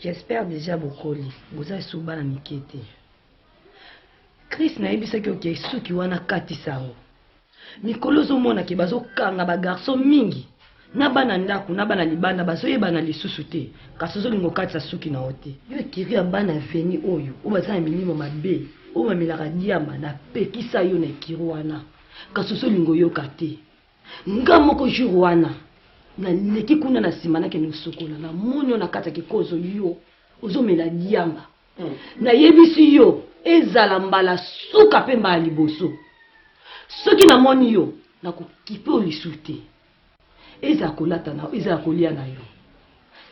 J'espère déjà beaucoup. Vous avez souvent m'inquiété. Chris n'a pas dit que ceux qui ont kati sao. Mikolozo mona ke bazo kanga ba garçon mingi. Na bana ndaku na bana libanda bazo yebana lisusu te. Kasozo lingo kati sa suki na ote. Yo kiri bana veni oyo. O baza minimo mabe. O mamilaka diamba na pekisa yo na kiruana. Kasozo lingo yo kate. Ngamoko juruana. Na leki kuna na simana ke nusukola na monyo na kata kikozo yo ozomela diamba na yebisi yo ezala mbala suka pe mbala liboso soki na moni yo na kokipe olisute eza kolata na eza kolia na yo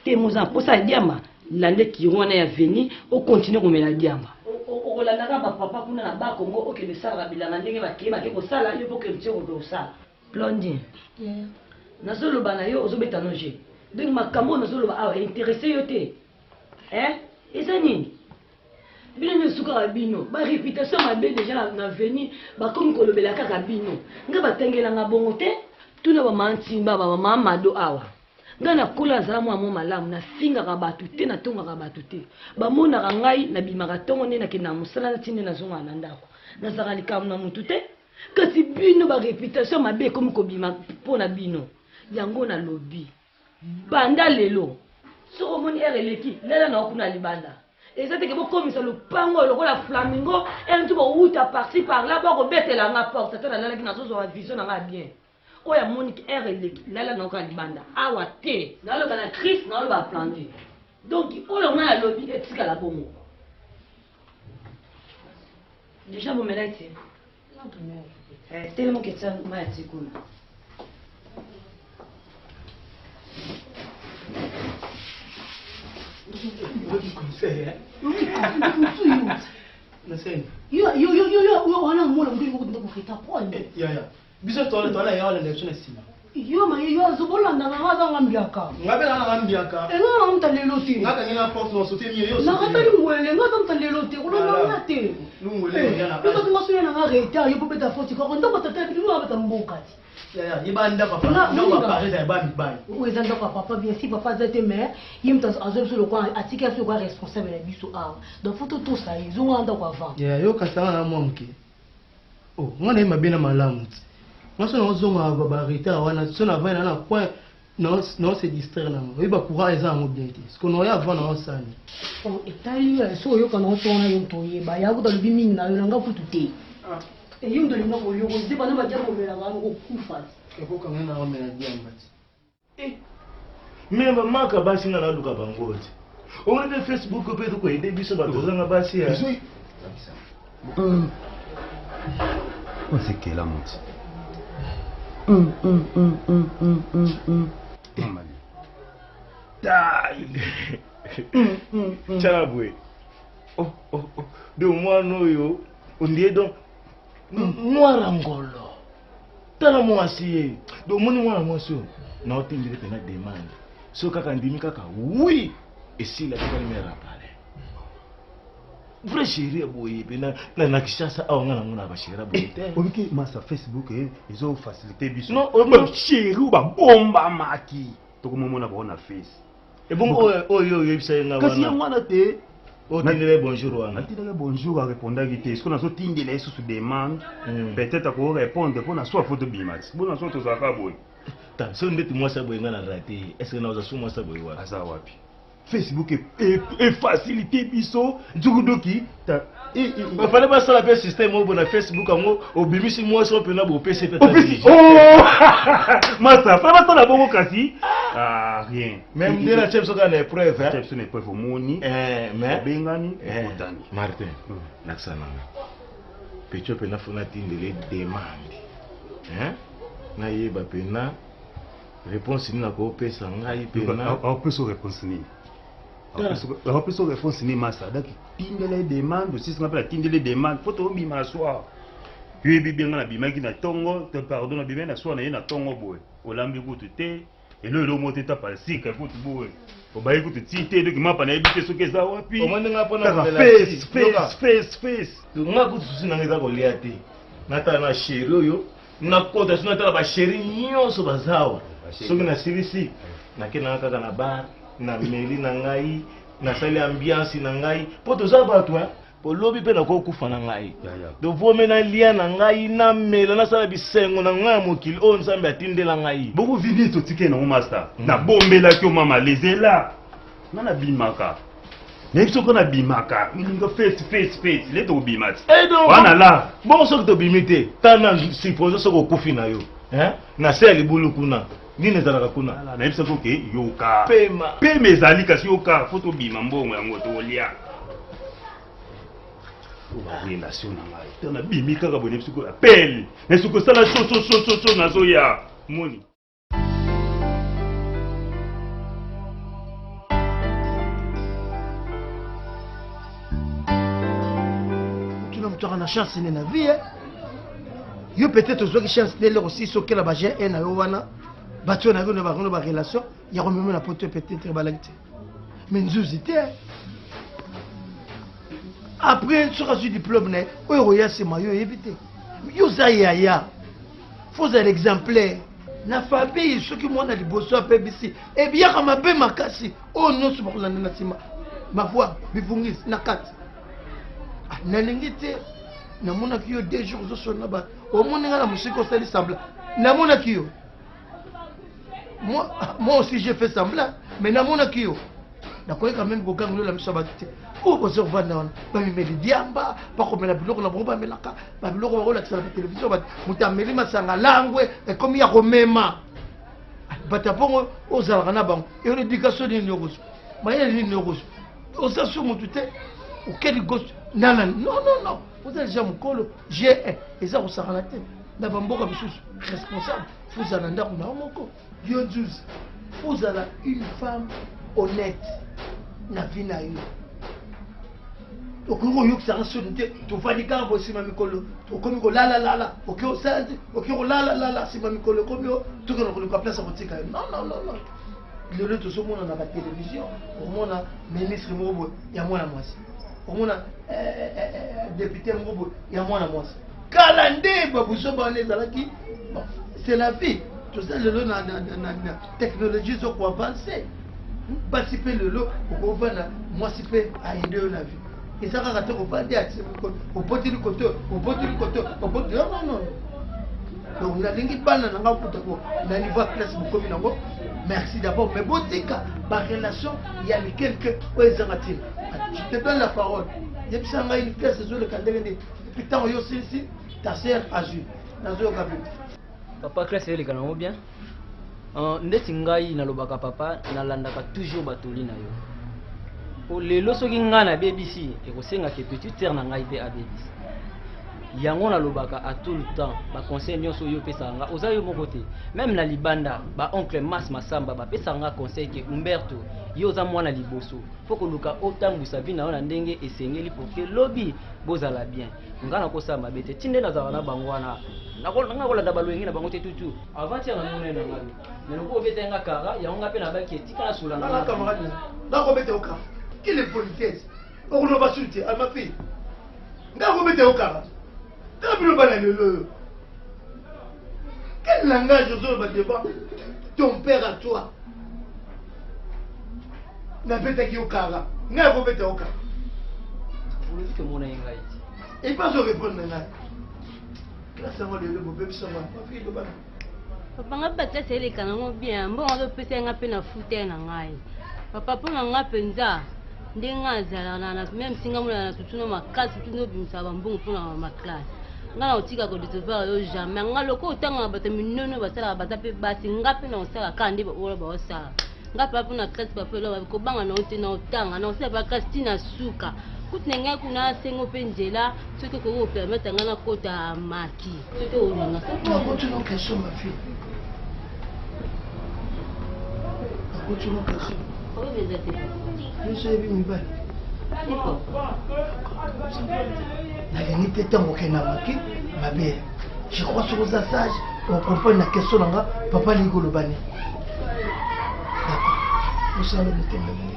te moza posa diamba lande kirona ya veni o continue komela diamba o kolanda ka papa kuna na ba Kongo o ke de sala bilanga ndenge ba ke ko sala yo poke mtio ko sala Blondine Nazolo bana yo ozobeta noje. Donc makambo nazolo ba awa intéressé yo te. Eza nini? Bino nyosuka bino, ba réputation mabe déjà na veni, ba komi kolobela kaka bino. Nga batengela nga bongo te, tuna ba mantimba ba mama mado awa. Nga na kola zala mwa mo malamu na finga ka batu te na tonga ka batu te. Ba mona ka ngai na bimaka tongo ne na kina musala na tinde na zonga na ndako. Na zaka likamu na mutu te. Kasi bino ba réputation mabe komi ko bima pona bino. Yango na lobby banda lelo soko moni ereleki lela na okuna libanda ezate ke bokomisa lupango lokola flamingo ento bo uta par-ci par là ba ko betela nga porte tata lela ki nazo wa vision na nga bien oya moni ereleki lela na okuna libanda awa te na lo kana Chris na lo ba planter donc oyo na lobby etika la bongo déjà mon mélite non mais tellement que ça m'a tikuna. Yo ma yo zobolanda nga ngambiaka. Ngabela ngambiaka. Nga mtalelo te. Ngaka ngena porte no sote miyo yo. Na katali ngwele nga mtalelo te. Kulonga nga te. Ngwele yana. Yo to ngasuya na nga reta yo popeta foti ko ndo batata bidu nga bata mboka ti. Ya ibanda papa. Ndo ba parler da ba mibani. Ou ezanga papa bien si papa zate mère yimta azo sur le coin atika sur quoi responsable na biso a. Donc faut tout ça ils ont anda kwa va. Ya yo kasanga na monke. Oh, ngana ima bina malamu. Moi, je suis en barita, on a vu un point, non, c'est distraire. Il va courir les armes bien. Ce qu'on a avant dans ça. Bon, et t'as eu un saut, quand on tourne à l'entoyer, bah, il y a beaucoup de biming, là, il y a un gars pour tout. Et il y a un de l'homme, il y a un de l'homme, il y a un coup fat. Il faut quand même un homme à dire. Mais maman, quand on a lu à Bangote, on a fait Facebook, on peut tout aider, puis ça va tout en abaisser. C'est quelle la monte? Chalabwe. Oh. De moi, no, on dit donc. Moi, Rangolo. Tala moi, si. Donc, moi, so. Non, tu me dis que tu as des demandes. So, kaka ndimi kaka, oui. Et si la kaka me rappelle. Vrai chéri boye na kishasa au ngana ngona ba chéri boye obiki masa Facebook ils ont facilité biso non chéri ba bomba maki to ko momona ba na face et bon oyo yebisa nga wana kasi ngwana te o tindele bonjour wana tindele bonjour a répondre te est-ce qu'on a so tindele sous demande peut-être ko répondre pour na soit photo bimat bon na so to zaka boye ta so ndeti moi ça boye ngana raté est-ce que na oza sous moi ça boye wa asa wapi Facebook est facilité biso djukudoki ta il fallait pas ça la système au bon Facebook au bimisi moi so pena bo PC peut-être oh masa fallait pas la bongo kasi ah rien même de la chef so kana épreuve hein chef so n'est épreuve moni mais bengani otani Martin naksana pecho pena fona tindele demande hein na yeba pena réponse ni na ko pesa ngai pena on peut se réponse ni on peut se réponse ni masa donc tindele demande aussi ce qu'on appelle tindele demande faut to bima soir puis bien na bima ki na tongo te pardon na bima na soir na tongo boy olambi kutu te et le moté ta pas si ka kutu boy o ba kutu ti te donc mapa na ebite so keza wapi o mande nga pona face nga kutu susi na ngeza ko lia te nata na chéri oyo na kota sina tala ba chéri nyonso bazawa soki na silisi nakenda kaka na bar na meli na ngai na sali ambiance na ngai po toza bato po lobi pe na ko kufa na ngai do vome na lia na ngai na mela na sala bisengo na ngai mokili o nzambe atindela ngai boko vini to tike na master na bombela ki o mama lezela na bimaka mais ce qu'on a bimaka minga face les to bimat wana la bon so to bimite tana suppose so ko kufi na yo hein na seli bulu kuna nini ezalaka kuna na yebisa ko ke yoka pema ezali kasi yoka foto bima mbongo yango tolia relation na ngai tana bimi kaka bone bisiko appel mais ce que ça la so nazo ya moni tu n'as pas de chance dans la vie yo peut-être aux chance de leur aussi sur que la bagé et na yo wana batu na yo na ba relation ya ko même na poto peut-être balagité mais nzuzité après sur un diplôme né o ya c'est mayo éviter yo za ya faut un exemplaire na famille ceux qui moi na liboso apebisi et bien kama be makasi o non so ba na sima ma voix bifungis na kat na lingité na mona ki yo 2 jours zo sona ba au monde na musique au sali semblant na mona ki yo moi aussi j'ai fait semblant mais na mona ki yo na ko quand même ko kango la misaba te o ko zo vanda wana ba mi meli diamba ba ko mela biloko na ba melaka ba biloko ba la tsala télévision ba mutameli masanga langwe et comme ya ko mema batapongo ozalaka na bango et l'éducation ni nyoroso mayele ni nyoroso oza sur mutute auquel gosse non vous êtes déjà mon colo j'ai et ça vous s'en tête na bamboka bisusu responsable vous allez ndako na moko yo juice vous allez une femme honnête na vie na yo okoko yo ça sonité to fadi ka bo sima mikolo to komi ko la okyo santi okyo la sima mikolo komi to ko ko place à botika non le to so mona na ba télévision au mona ministre mobo ya mwana mwasi au mona député mobo ya mwana mwasi kala nde babuso ba nezalaki bon c'est la vie tout ça le na technologie so ko avancer participer le lot pour qu'on va mwasi pe a aider la vie et ça va rater au pas dire au pote du côté non donc la lingi bana na ngaputa ko na niveau place beaucoup minango merci d'abord mais botika par relation il y a quelques oezangatine je te donne la parole yebisa nga une place sur le calendrier putain yo si ta sœur azur nazo kapi papa classe ele kana mo bien ndeti ngai nalobaka papa nalandaka toujours batoli na yo o lelo soki nga na bebisi ekosengaka petite sœur na ngai te abebisi yango nalobaka à tout le temps baconseil nyonso oyo opesaka nga oza yo moko te même na libanda baoncle mas masamba bapesaka nga conseil ke umberto yo oza mwana liboso fo koluka otambwisa vi na yo na ndenge esengeli pour ke lobi bozala bien nga nakosala mabe te ti nde nazala na bango wana nga kolanda balwenge na bango te tutu avant tia na mona na ngai mais loko obeta nga kara yango nga mpe nabaki etika na sula na camarade nakobete okara quelle est politesse okuloba suti à ma fille nakobete okara quel langage devant ton père à toi? Na bête qui au cara, n'a pas bête au cara. Et pas de répondre maintenant. Là, ça va le bébé, ça va. Ma fille, le ban. Papa, nga peut-être c'est les canons bien. Bon, on peut peut-être un peu na foutre na ngai. papa mpona nga mpenza ndenge azala na même singa mona na tutuna makasi tuzobimisa bambongo mpona maklase nga na otika kodecevoir yo jamais nga loko otanga bato minono basalaka baza mpe basi nga mpe na osala kaka nde oyo baosala nga mpe mpona klase papa elo kobanga na ote na otanga na osala bakasi ntina suka kuti na ngai kuna asengo mpe nzela soki okoki kopermettre nga na kota maki soki olinga nalingi te ntango okende na maki mabe je crois soki oza sage okomprendre na question na nga papa alingi koloba nini d'accord osala mitembele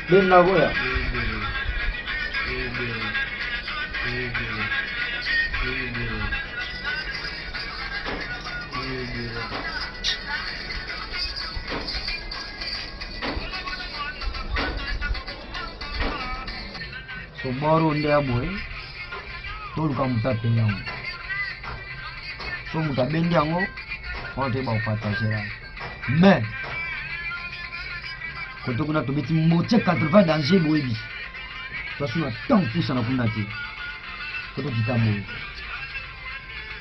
Benna goya. So baro nde aboy. Tolu kamuta penyango. So mutabendi yango. Wante ba upatasera. Mais quand on a tombé moitié 80 danger boebi. De toute façon, on a tant de pouces à la fondation. Quand on dit à moi,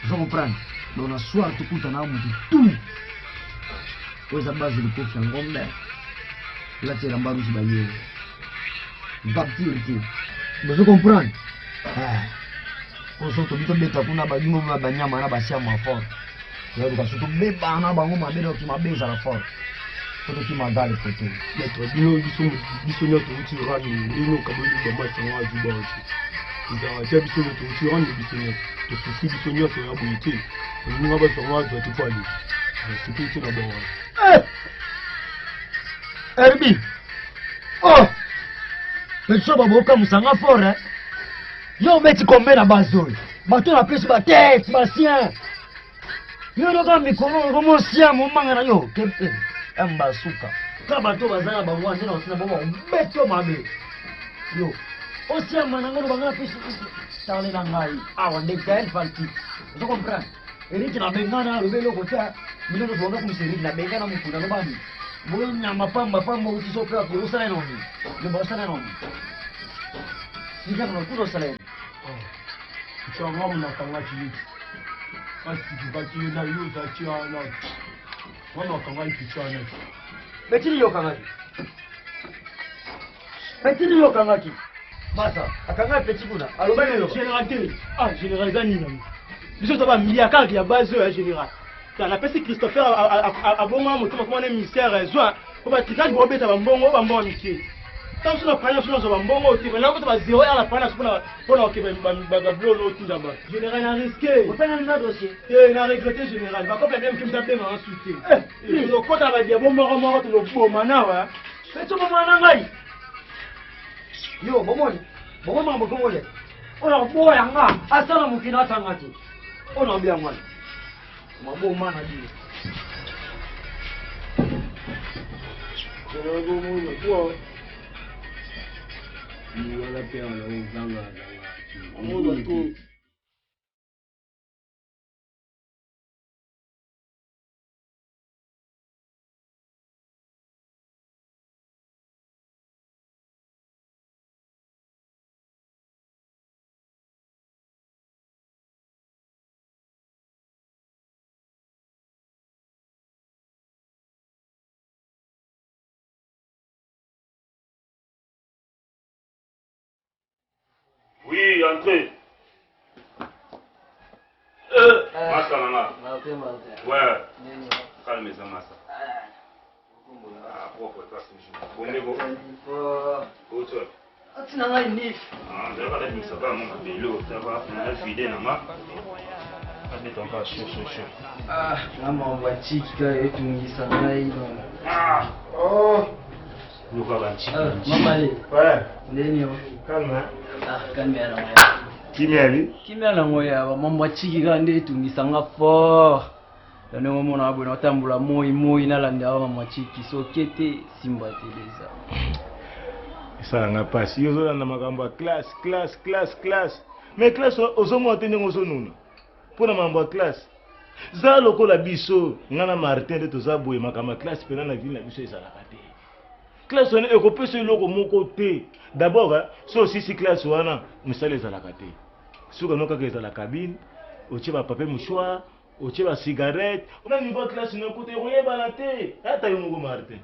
vous comprenez? On a soit tout le temps tout. Vous avez base de confiance en gomme. Là, c'est la barre de bayer. Bapti, vous comprenez? On s'en tombe de ta puna badimo banyama na basia ma fort. Là, on se tombe ba na bango ma beno qui m'a baisé à la fort. Faut que m'a dalé côté. Maître, bisogna tutirano nino kabuli bama sanga jubanchi. Nda ja bisogna tutirano bisogna. To sufi bisogna so ya buite. Ninga ba sanga za tupali. Sikiti na bawa. Erbi. Oh. Penso baboka musanga fort. Yo meti combien na bazoi. Bato na pesi ba tête, ba sien. Yo ndoka mikolo ngomo sia mo mangana yo. Kepe. Mbasuka kaba to bazana bangwa ndena osina bongo beto mabe yo osia manangano bangana pesi tale na ngai awa ndeka falti zo comprendre eriki na bengana lobelo kota mino zo bonga kumiseri na bengana mukuna no babi boyo nyama pamba utiso kwa kurusa na noni le bosa na noni sika no kudo sale Chama na kanga chi kasi kati na yuta chiana wana kangani kichana betili yo kangaki masa akanga petit kuna alobana yo général télé général zanina biso to ba milliard ya base ya général ta na pesi Christopher abonga moto comme un ministère zoa ko ba tricage bo beta bambongo miki tant sur la prendre sur zo bambongo ti na ko ba zéro à la prendre pour OK ba blolo tinda ba général a risqué on fait un dossier na regretté général ba ko même qui m'tape ma ensuite le kota ba dia bombo to lo boma na wa c'est tout moment ngai yo bomoni bomoma bokongole ona boya nga asala mukina tangati ona bia mwana maboma na dio Pero algo muy loco. Ni wala pia wanauzanga Mungu tu Oui, entrez. Massa, maman. Ouais. Calme ça, Massa. Ah, propre, toi, c'est juste. Bon, tu vois. Tu n'as pas une nif. Ah, je vais pas dire ça va, mon vélo, ça va. On a vidé, non, ma. Attends, encore chaud. Ah, là, mon voiture, et tout, il s'en aille. Ah. Oh. Nous va chic. Maman, Ouais. Nenio. Calme, hein. Ah, calme, alors. Kimia nango ya mamwa chiki kande etungisanga fort lane momona abona otambula moi nalanda awa mamwa chiki soki ete simba te deza esalanga mpasi yo ozolanda makambo ya classe mais classe ozomona te ndenge ozonuna mpona makambo ya classe za lokola biso nga na Martin nde toza boye makambo ya classe mpena na ville na biso ezalaka te classe wana ekopesa eloko moko te d'abord so osisi classe wana misala ezalaka te soki ano kaka ezala cabine otie bapapier mouchoir otie basigarette ona niveau ya classe nakuta ekoyebana te ata yo moko Martin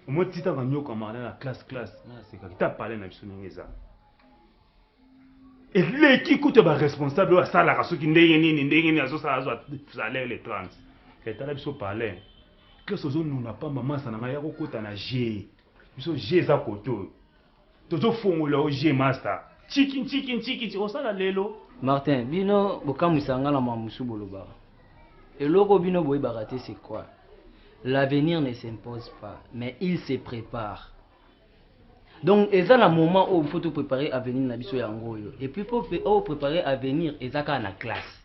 omotitaka nyoka martin na classe nasekaki ta pale na biso ndenge eza eleki kuta baresponsable oyo asalaka soki ndenge nini azosala azwa salaire le 30 etala biso pale classe ozonuna pamba masa na ngai ya kokota na g biso g eza kote oyo tozofongola o g master chiki osala lelo Martin bino bokamwisanga na mamusu bolobaka eloko bino boyebaka te c'est quoi l'avenir ne s'impose pas mais il se prépare donc eza na moment où il faut te préparer avenir na biso yango oyo et puis pour préparer avenir eza kaka na classe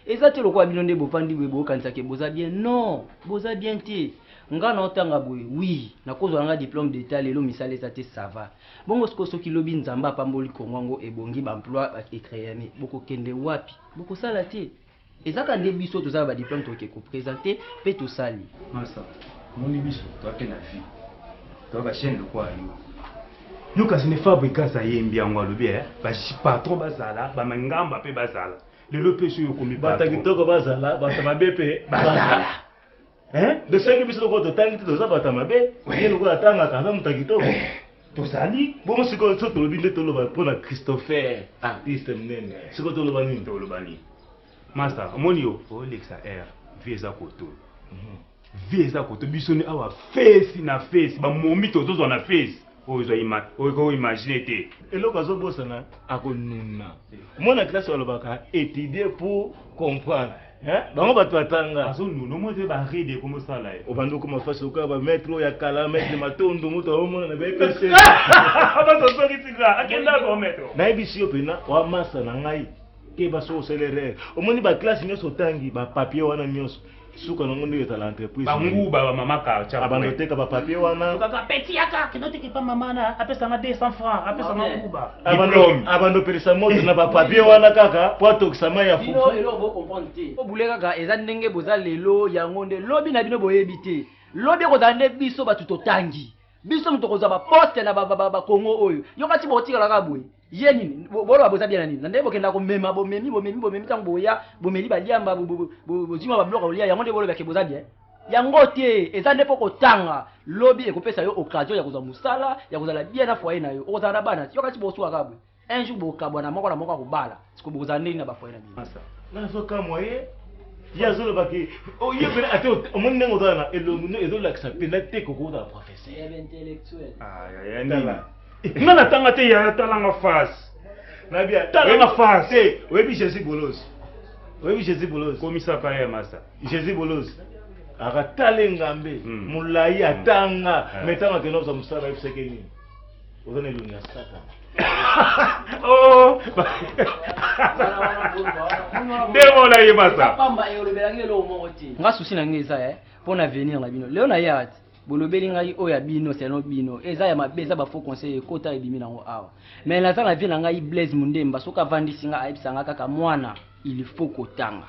eza te lokola bino nde bofandi boye bokanisaka boza bien non boza bien te nga na otanga boye oui nakozwa nga diplôme d'état lelo misala eza te ça va bongo soki lobi nzambe apamboli kongo yango ebongi baemploi ekréame bokokende wapi bokosala te ezaka nde biso tozala badiplôme toke koprésente mpe tosali masa moni biso toake na vie toaka chaîne lokola yo kasi ne fabre ekasa yembi yango alobi bapatron bazala bamangamba mpe bazala lelo mpe so yokomi bata kitoko bazala bata mabe mpe bazala de soki biso lokola totangi te toza bata mabe ye lokola atangaka aza moto kitoko tozali bongo sikoyo so tolobi nde toloba mpona Christopher artiste monene sikoyo toloba nini master omoni yo olekisa air vie eza koto vie eza koto biso ni awa fesi na fesi bamomi tozozwa na fesi oyo imagine te eloko azobosana akonuna mwana classe balobaka étudier pour comprendre bango bato batanga azonuna omoi baride ekomosala ye obandi okoma fasi okoka bamaître oyo ya kala maître matondo moto aomona na bepc basosokitika akendaka omaître nayebisi yo mpena wamasa na ngai keba so oselerer omoni baklasse nyonso otangi bapapier wana nyonso suka nango nde ezala entreprise banguba bamama karcha abando teka bapapier wana kaka peti yaka kinotiki pa mama na apesanga 200 francs apesanga nguba abando pelisa moto na bapapier wana kaka po atokisa mai ya fufu eloko bocomprendre te obule kaka eza ndenge boza lelo yango nde lobi na bino boyebi te lobi ekozala nde biso bato totangi biso moto kozwa baposte na bakongo oyo yo kati botikalaka boye ye nini boloba boza bien na nini nande bokenda komema bomemi ntango boya bomeli baliamba bozima babiloko olia yango nde bolobake boza bien yango te eza nde mpo kotanga lobi ekopesa yo occasion ya kozwa mosala ya kozala bien na foyer na yo okozala na bana yo kati bosukaka boye un jour bokabwana moko na moko akobala siko bokozala ndeni na bafoyer na bino nazokamwa ye ye azolobaki ye pene ate omoni ndenge ozala na elongi ezolakisa pena te kokozala professeur nga natanga te ya talanga face nabia talanga face te oyebi Jésus Bolos komisaka ye masa Jésus Bolos akatala ngambe molai atanga metanga kena oza mosala yebiseke nini oza na elongi ya sata ndemola ye masa nga susi na ngai eza mpo na avenir na bino leo na ye ati bolobeli ngai oyo ya bino seno bino eza ya mabe eza bafaux conseil ekota ebimi nango awa mais naza na vie na ngai Blaise Mundemba soki avandisi nga ayebisanga kaka mwana il faut kotanga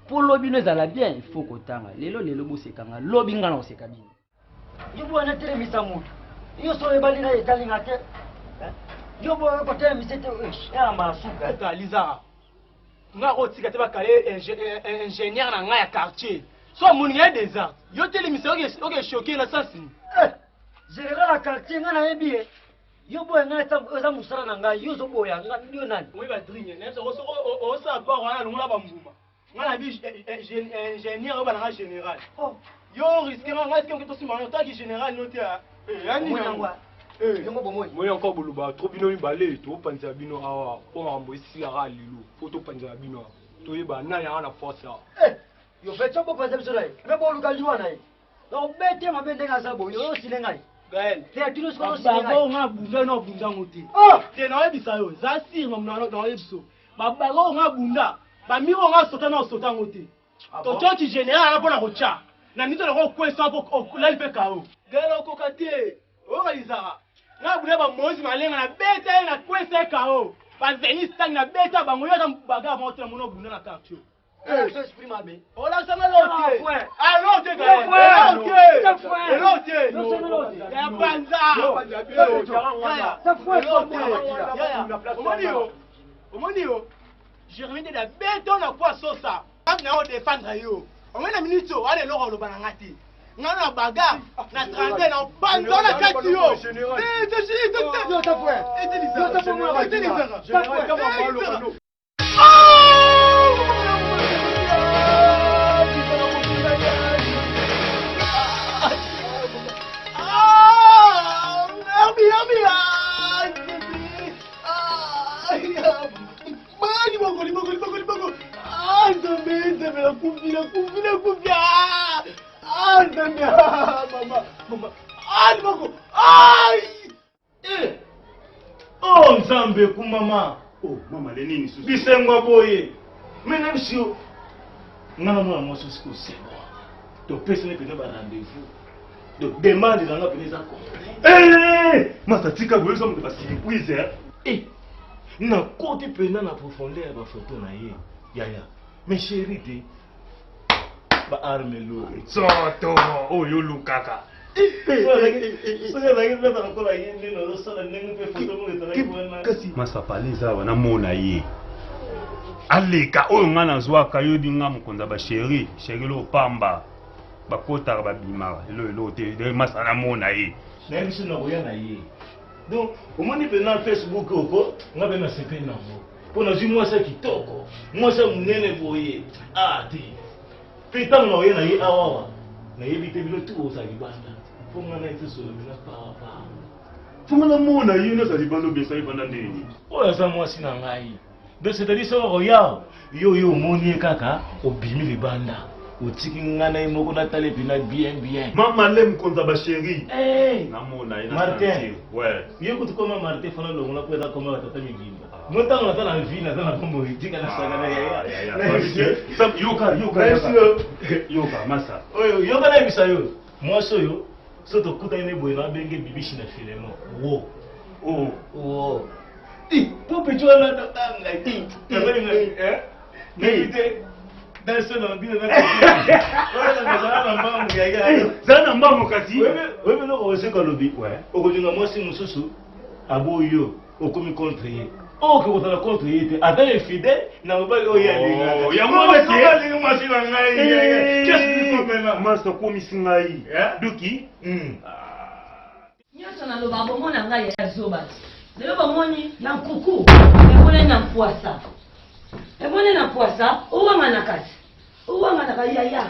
mpo lobi no ezala bien il faut kotanga lelo bosekanga lobi nga na koseka bino yo bwana telemisa mutu yo so ebali na etalinga te yo bwana kotelemisa te ya masuka talizaka nga kotika te bakale ingénieur na ngai ya quartier so moni ngai des arts yo telemisa oke choqué na sasi général ya quartier nga nayebi ye Yo boya nga eza musala na ngai yo zo boya nga yo nani. Oui ba drinye ne so o sa ba wana lungula ba mbuma. Nga bi ingénieur ba na général. Oh, Yo risque nga est-ce que to simba toi qui général no tia. Yani ngwa. Yo mo bomoy. Moi encore boluba trop bino mibale to panza bino awa po mambo isira lilo photo panza bino. To yeba na ya na force. Yo fait ça pour passer sur là. Mais bon luka liwa na. Donc bete ma bende nga sabo yo silengai. Gaël, c'est tu nous connais silengai. Ba nga bunda no bunda ngoti. Te na yebisa yo, za sir na na yebiso. Ba nga bunda, ba miro nga sota na sota ngoti. To chochi général na pona kocha. Na nito na ko kwesa po la ipe kao. Gaël ko kate. O realizara. Na bunda ba mozi malenga na bete na kwesa kao. Ba zeni stang na beta ba ngoya baga ba otra mono bunda na quartier. Je exprime à bien. Oh là, ça m'a l'autre. Ah, l'autre, j'ai remis de la béton à quoi ça. On défendre yo. On a une minute, on a l'or au banangati. On a bagarre, na trentaine, on bande dans la carte yo. Oh Nzambe kumama. Oh mama lenini susu. Bisengwa boye. Mena bisio. Ngana mwana moso siku sebo. To pesa ne pena ba rendez-vous. Donc demande dans la pena complet. Masa tika boye so mbe surprise. Na côté pena na profondeur ba photo na ye. Yaya. Mes chéris de ba arme lo. Soto oyo lukaka. Masa paliza wana mona ye. Aleka oyo nga nazwaka yo dinga mukonza ba chéri lo pamba. Bakota ba bima elo te de masa na mona ye. Na biso na koya na ye. Donc au moins pe na Facebook oko nga be na sepe na mo. Pona zi mwasa kitoko. Mwasa munene boye. Ah ti. Pita na oya na ye awawa. Na ye bite bilo tu osa libanda. Fonga na ite solo bina papa. Fonga na mona ye na sa libanda besa libanda ndeni. Oya sa mwasi na ngai. Donc c'est-à-dire ça royal. Yo moni kaka obimi libanda. Otiki ngana imoko na tale bina bien. Mama lem konza ba chéri. Na mona ina Martin. Ouais. Yo kutu koma Martin fana lo ngona kweza koma tata migimba. Mota ngona na vie na na kombo itika na saga na ya. Sam yoka masa. Oyo yoka na bisa yo. Mwaso yo soto kuta ine boy na benge bibishi na filemo. Wo. Pope tu ala tanga ti. Nevite. Danse na ndine na. Zana mbamu kasi. Wewe no oseka lobi. Okodinga mwasi mususu aboyo okomi contre ye. Ko kotala contre ye te. Ata infidèle na mobali oya linga. Ya mwasi ya mwasi na ngai. Qu'est-ce que tu fais là? Masa komi singai. Duki. Nyoso na loba bomona ngai ya zoba. Lelo bomoni na nkuku. Ebone na mpoasa. Ebone na mpoasa, uwanga na kati. Uwanga na kayaya.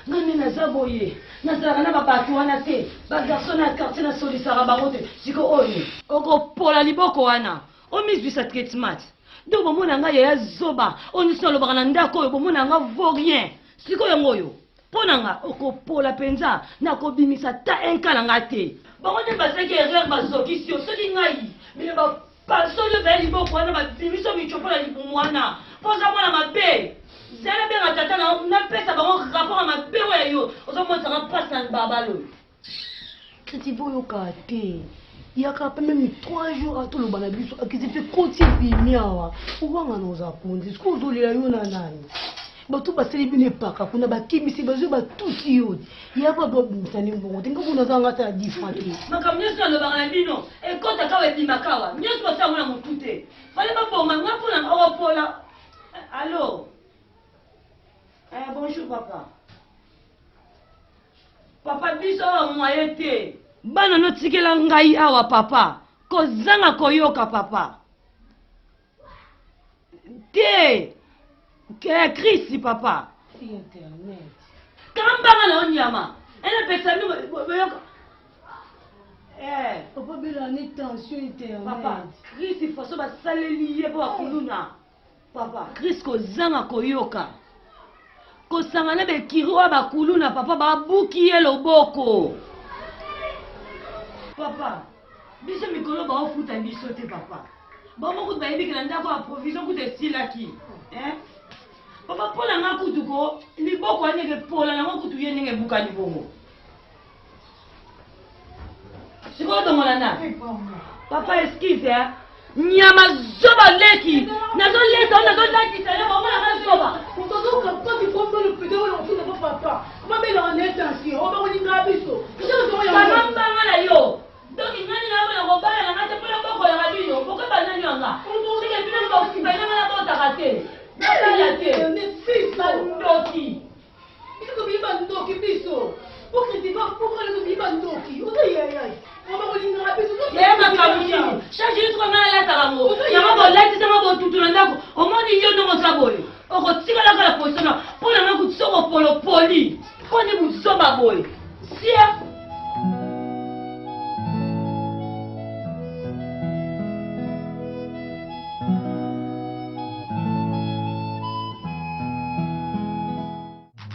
Ngani na zaboye. Nazara na babatu wana te. Ba garçon na quartier na solisara barote. Siko oni. Oko pola liboko wana. O misbisa traitement. Do bomona ngai ya zoba. Oni sino lobaka na ndako yo bomona ngai vaurien. Siko yango yo. Ponanga okopola penza na kobimisa ta enkala ngate. Bango bazaki erreur bazoki si osoki ngai. Mais ba pasolo ba liboko wana ba bimiso michopola libumwana. Poza mwana mabe. Zela benga tata na pesa bango rapport mabe wa yo. Ozomonza nga pasa na babalo. Kritivo yo kate. Il y a quand même 3 jours à tout le banabiso qui s'est fait continuer miawa. Ouanga noza pondi. Ce qu'on zolila yo nanani. Batu baseli bine paka kuna bakimisi bazo batuki yodi ya baba bumsani mbongo tinga kuna zanga ta difati makamnyeso lo bana bino e kota kawe bimakawa nyeso basango na mutute fale baboma ngapo na awapola allô bonjour papa biso wa moyete bana no tikela ngai awa papa kozanga koyoka papa te ke Chris papa internet kambanga na onyama ene pesa mi boyoka papa bela ni tension internet papa Chris faso basaleli ye po bakuluna papa Chris kozanga koyoka kosangana bekiriwa bakuluna papa babuki ye loboko papa biso mikolo baofuta biso te papa bamokutu bayebikela ndako ya provision kutu esilaki papa mpola nga kutu ko liboko andenge pola nango kutu ye ndenge ebukani bongo sikoyo tongolana papa eskize nyama zoba leki nazoleta nazolakisa ye bamonanga zoba banambanga na yo doki ngani nabona kobala na ngate mpona bokolaka bino bokoba nani wanga sike bino bakusibananga na botaka te naya te bandoki biso biba ndoki biso pokritika pokoleko biba ndoki oyayayay obakolingaka biso ye makambo nini chaque jour nga nalataka ngo yango bolatisanga botutu na ndako omoni yo ndongo oza boye okotikalaka la position na mpo nanga kuti soko polopoli mponi buzoba boye sia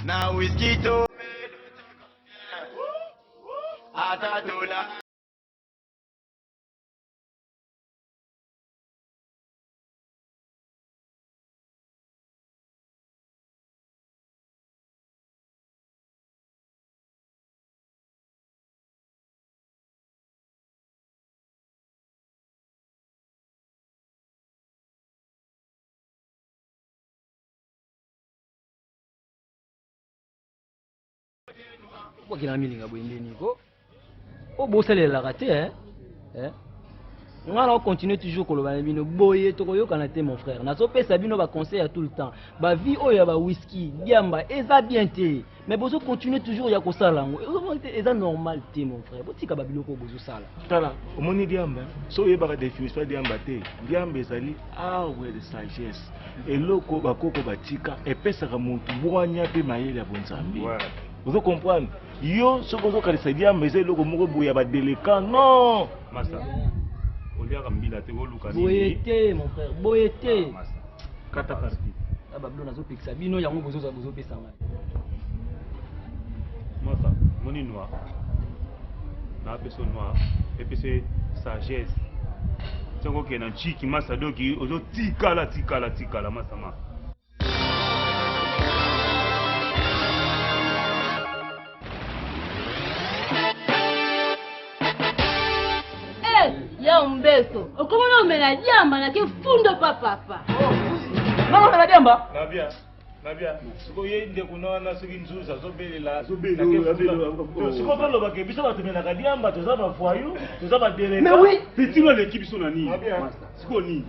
na whisky to atatola Kwa kina milinga boyendeni ko o bosalelaka te ngala continue toujours koloba bino boye tokoyoka te mon frère nazopesa bino ba conseil à tout le temps ba vie oyo ba whisky biamba eza bien te mais bozo continuer toujours ya kosala ngo eza normal te mon frère botika ba biloko bozo sala tala omoni diamba so yebaka définition diamba te diamba ezali arbre de sagesse eloko bakoko batika epesaka muntu bwanya pe mayele ya bonzambe vous comprenez yo soko zo kalisa diamba eza eloko moko boya ba délicat non masa oliaka mbila te oluka nini boyete mon frère boyete kata parti abablo nazopekisa bino yango bozopesa ngai masa moni noir na peso noir epese sagesse ntango ke na chiki masa doki ozotikala tikala masa ma ya mbeso okomona omela diamba na ke fundo papa mama omela diamba nabia siko ye ndeko na soki nzuza zobelela siko balobake biso batumelaka diamba toza bafoyo toza badeleka mais oui petino aleki biso na nini siko nini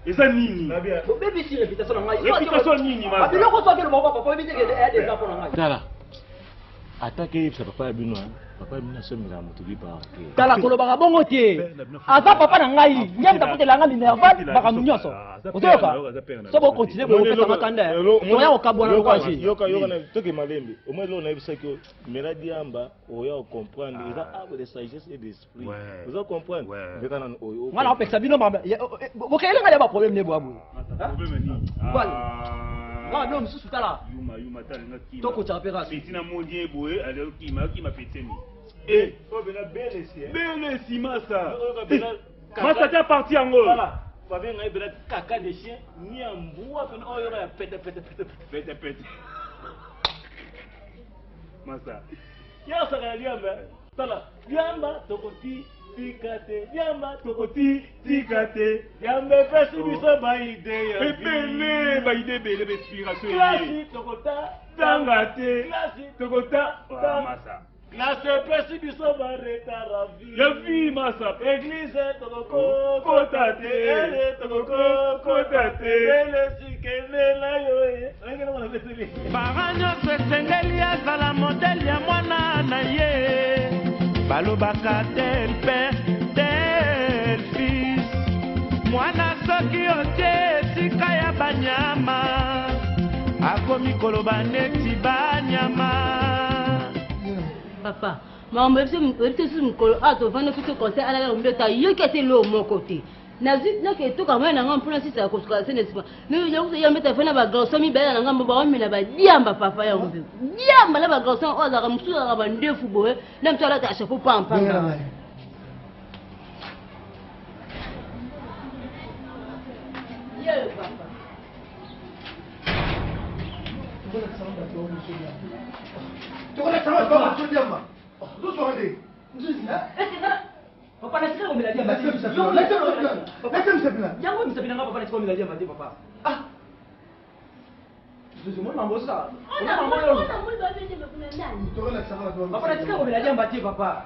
eza nini bebisi réputation na ngai réputation nini masa biloko so akelo bako papa bebisi ya des enfants na ngai tala atake yebisa papa ya bino papa ya bino asomela moto liba te tala kolobaka bongo te aza papa na ngai nyamta kotelanga minerval makambo nyonso ozoyoka so bokontinue boyopesanga kanda toya kokabwana lokwasi yoka toke malembe omoi eloko nayebisaki mela diamba oya ocomprendre eza arbre de sagesse et d'esprit oza comprendre mbeka nano oyo ngana opekisa bino bokeelenga ya baproblème ne boaboye ngana bino mosusu tala yuma talenga kima tokotaka mpe raso petina mondi eboye alokima peteni belesi masa masa ta parti yango babenga ebela kaka de chien ni ya mbwa pene oyo ya pete masa yasaka ya liamba tala liamba tokoti tikate liamba tokoti tikate liamba epesi biso baide ya ebele baide ebele bainspiration klasi tokota tanga te klasi tokota masa nasepesi biso bareta ya vi masa église tokokota te ele tokokota te ele sikelela yo para nyonso esengeli azala modele ya mwana na ye balobaka te mpe te mwana soki otie esika ya banyama akomi koloba neti banyama. Papa, maman, je suis un colo. Ah, tu vas nous faire conseil à la longue. T'as eu qui était là au mon côté. Nazit, là que tout quand même, on prend si ça cause c'est n'est-ce pas. Nous, il y a mettre faire la grosse mi belle, on va me la diamba papa ya on veut. Diamba la grosse, on a ramsou la bande fou même ça là t'as chaque fois pas en parler. Papa, laissez-le comme il a dit à Mathé. Laissez-le papa, laissez-le comme il a dit à Mathé, papa. Ah! Je suis moi, maman, ça. Papa, laissez-le comme il a dit à Mathé, papa.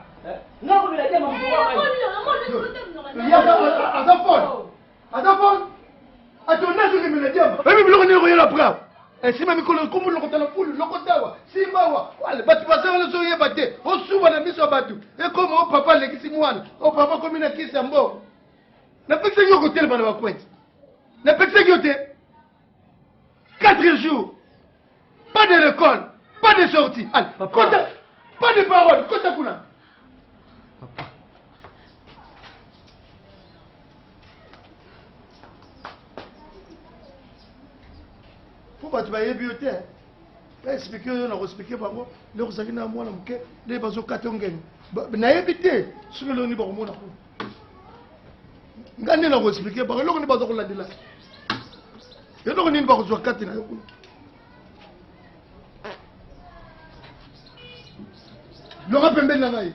Non, comme il a dit à maman. Si mami kolo kumu lokota la fulu lokota wa simba wa wale batu basanga na so yeba te o suba na miso batu e comme o papa lekisi mwana o papa komi na kisa mbo na pekse yo ko tele bana ba kwenti na pekse yo te 4 jours pas de l'école pas de sortie allez kota pas de parole kota kuna papa tu vas y bioter. Expliquer, on a expliqué par moi. Les gens qui n'ont pas de les bateaux cartongés. Na évité ce que l'on dit par moi. Gagner n'a expliqué par l'on n'est pas dans la délai. Et l'on n'est pas dans la carte. L'on a pembé na naï.